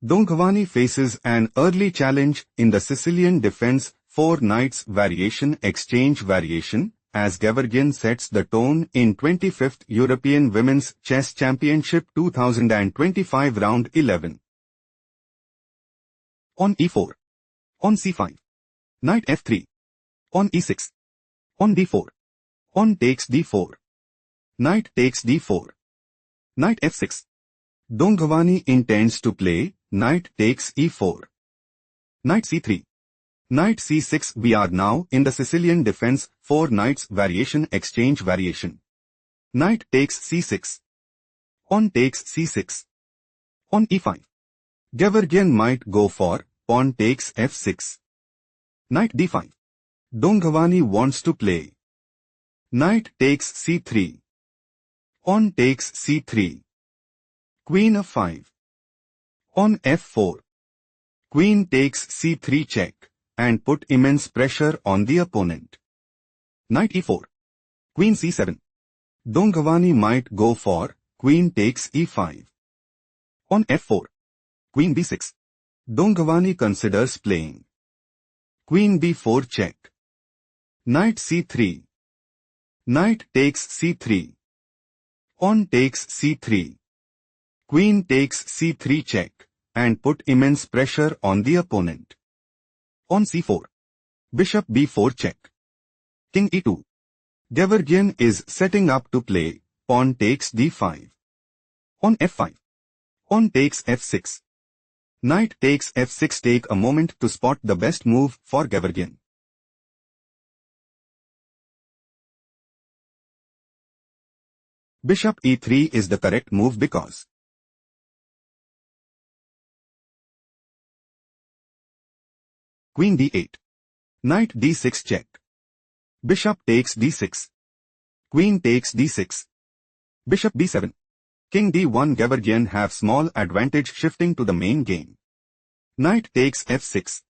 Donghvani faces an early challenge in the Sicilian defense 4 knights variation exchange variation, as Gevorgyan sets the tone in 25th European Women's Chess Championship 2025 Round 11. On e4. On c5. Knight f3. On e6. On d4. On takes d4. Knight takes d4. Knight f6. Donghvani intends to play knight takes e4. Knight c3. Knight c6. We are now in the Sicilian defense 4 knights variation exchange variation. Knight takes c6. On takes c6. On e5. Gevorgyan might go for pawn takes f6. Knight d5. Donghvani wants to play knight takes c3. On takes c3. Queen f5. On f4. Queen takes c3 check and put immense pressure on the opponent. Knight e4. Queen c7. Donghvani might go for queen takes e5. On f4. Queen b6. Donghvani considers playing queen b4 check. Knight c3. Knight takes c3. On takes c3. Queen takes c3 check and put immense pressure on the opponent. On c4. Bishop b4 check. King e2. Gevorgyan is setting up to play pawn takes d5. On f5. On takes f6. Knight takes f6. Take a moment to spot the best move for Gevorgyan. Bishop e3 is the correct move because queen d8. Knight d6 check. Bishop takes d6. Queen takes d6. Bishop b7. King d1. Gevorgyan have small advantage shifting to the main game. Knight takes f6.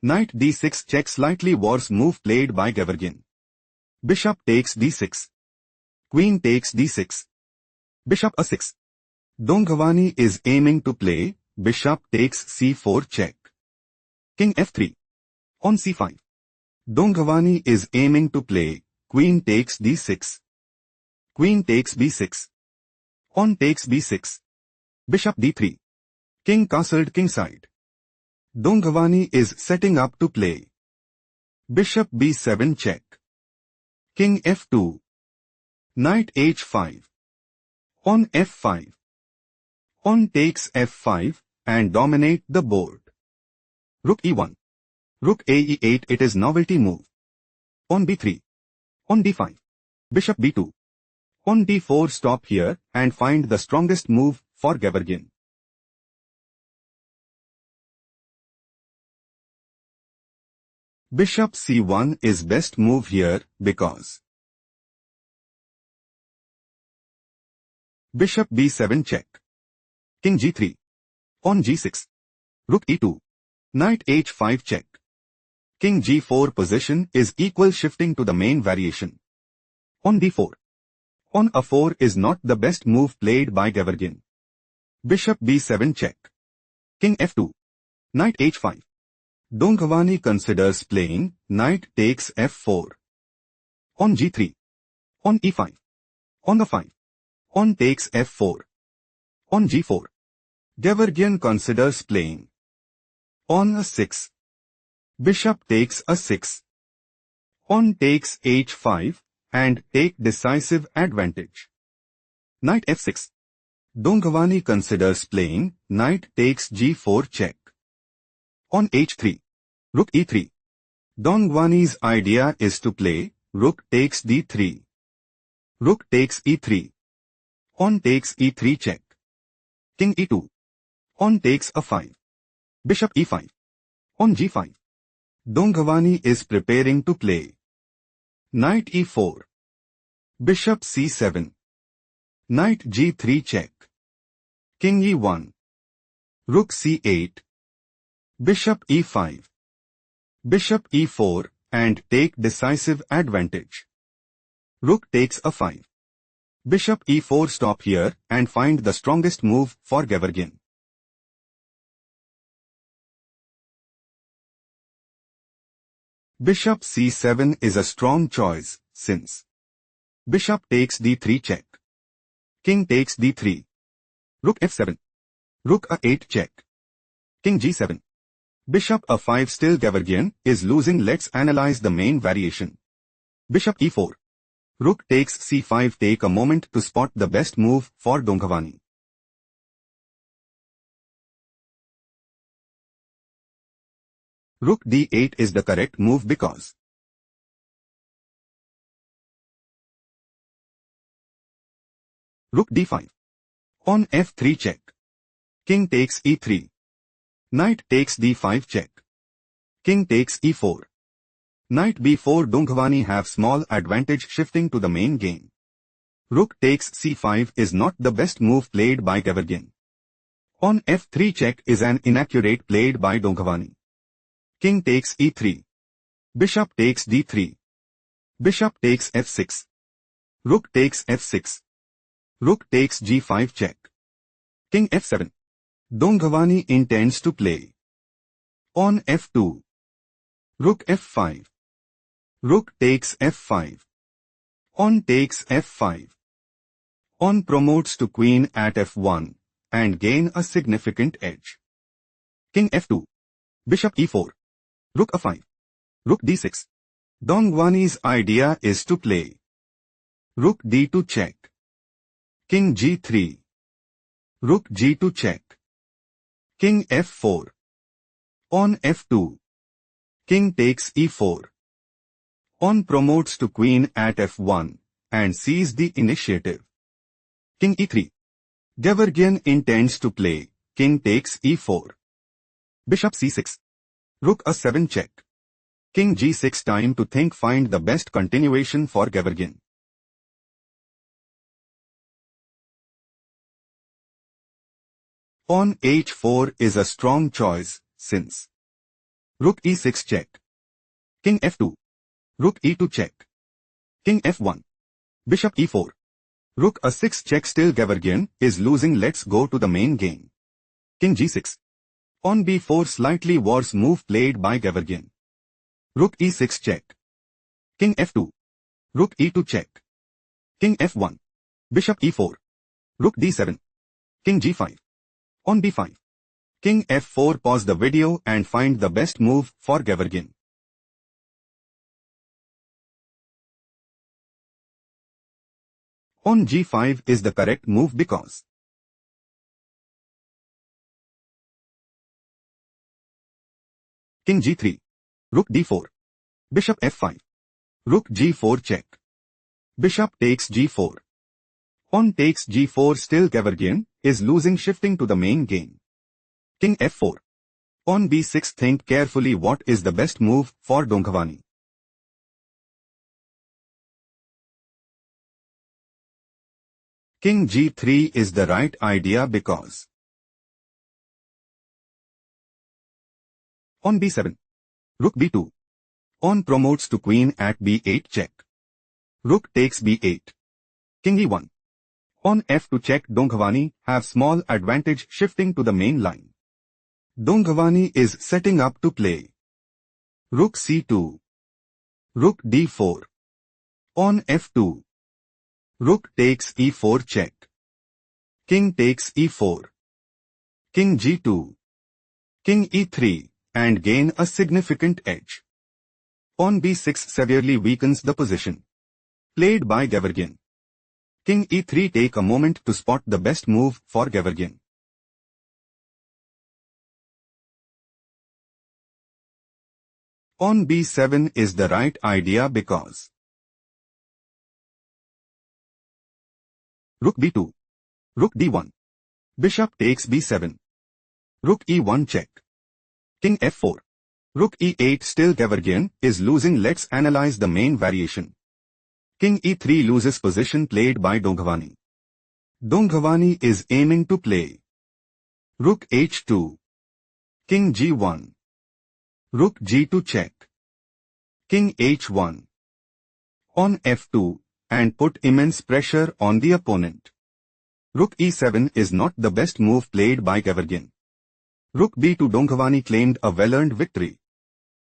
Knight d6 check. Slightly worse move played by Gevorgyan. Bishop takes d6. Queen takes d6. Bishop a6. Donghvani is aiming to play bishop takes c4 check. King f3. On c5. Donghvani is aiming to play queen takes d6. Queen takes b6. On takes b6. Bishop d3. King castled kingside. Donghvani is setting up to play bishop b7 check. King f2. Knight h5. On f5. On takes f5 and dominate the board. Rook e1. Rook a e8. It is novelty move. On b3. On d5. Bishop b2. On d4. Stop here and find the strongest move for Gevorgyan. Bishop c1 is best move here because bishop b7 check. King g3. On g6. Rook e2. Knight h5 check. King g4 position is equal shifting to the main variation. On d4. On a4 is not the best move played by Gevorgyan. Bishop b7 check. King f2. Knight h5. Donghvani considers playing knight takes f4. On g3. On e5. On a5. On takes f4. On g4. Gevorgyan considers playing on a6. Bishop takes a6. On takes h5 and take decisive advantage. Knight f6. Donghvani considers playing knight takes g4 check. On h3. Rook e3. Donghvani's idea is to play rook takes d3. Rook takes e3. On takes e3 check. King e2. On takes a5. Bishop e5. On g5. Donghvani is preparing to play knight e4. Bishop c7. Knight g3 check. King e1. Rook c8. Bishop e5. Bishop e4 and take decisive advantage. Rook takes a5. Bishop e4. Stop here and find the strongest move for Gevorgyan. Bishop c7 is a strong choice, since bishop takes d3 check. King takes d3. Rook f7. Rook a8 check. King g7. Bishop a5 still Gevorgyan is losing. Let's analyze the main variation. Bishop e4. Rook takes c5. Take a moment to spot the best move for Donghvani. Rook d8 is the correct move because Rook d5. On f3 check. King takes e3. Knight takes d5 check. King takes e4. Knight b4. Donghvani have small advantage shifting to the main game. Rook takes c5 is not the best move played by Gevorgyan. On f3 check is an inaccurate played by Donghvani. King takes e3. Bishop takes d3. Bishop takes f6. Rook takes f6. Rook takes g5 check. King f7. Donghvani intends to play. On f2. Rook f5. Rook takes f5. On takes f5. On promotes to queen at f1 and gain a significant edge. King f2. Bishop e4. Rook a5. Rook d6. Donghvani's idea is to play Rook d2 check. King g3. Rook g2 check. King f4. On f2. King takes e4. On promotes to queen at f1 and sees the initiative. King e3. Gevorgyan intends to play king takes e4. Bishop c6. Rook a7 check. King g6. Time to think. Find the best continuation for Gevorgyan. On h4 is a strong choice, since Rook e6 check. King f2. Rook e2 check. King f1. Bishop e4. Rook a6 check. Still Gevorgyan is losing. Let's go to the main game. King g6. On b4 slightly worse move played by Gevorgyan. Rook e6 check. King f2. Rook e2 check. King f1. Bishop e4. Rook d7. King g5. On b5. King f4. Pause the video and find the best move for Gevorgyan. On g5 is the correct move because King g3. Rook d4. Bishop f5. Rook g4 check. Bishop takes g4. On takes g4. Still Gevorgyan is losing. Shifting to the main game. King f4. On b6. Think carefully what is the best move for Donghvani. King g3 is the right idea because on b7. Rook b2. On promotes to queen at b8 check. Rook takes b8. King e1. On f2 check. Donghvani have small advantage shifting to the main line. Donghvani is setting up to play Rook c2. Rook d4. On f2. Rook takes e4 check. King takes e4. King g2. King e3 and gain a significant edge. On b6 severely weakens the position played by Gevorgyan. King e3. Take a moment to spot the best move for Gevorgyan. On b7 is the right idea because Rook b2. Rook d1. Bishop takes b7. Rook e1 check. King f4. Rook e8. Still Gevorgyan is losing. Let's analyze the main variation. King e3 loses position played by Donghvani. Donghvani is aiming to play Rook h2. King g1. Rook g2 check. King h1. On f2 and put immense pressure on the opponent. Rook e7 is not the best move played by Gevorgyan. Rook b2. Donghvani claimed a well-earned victory.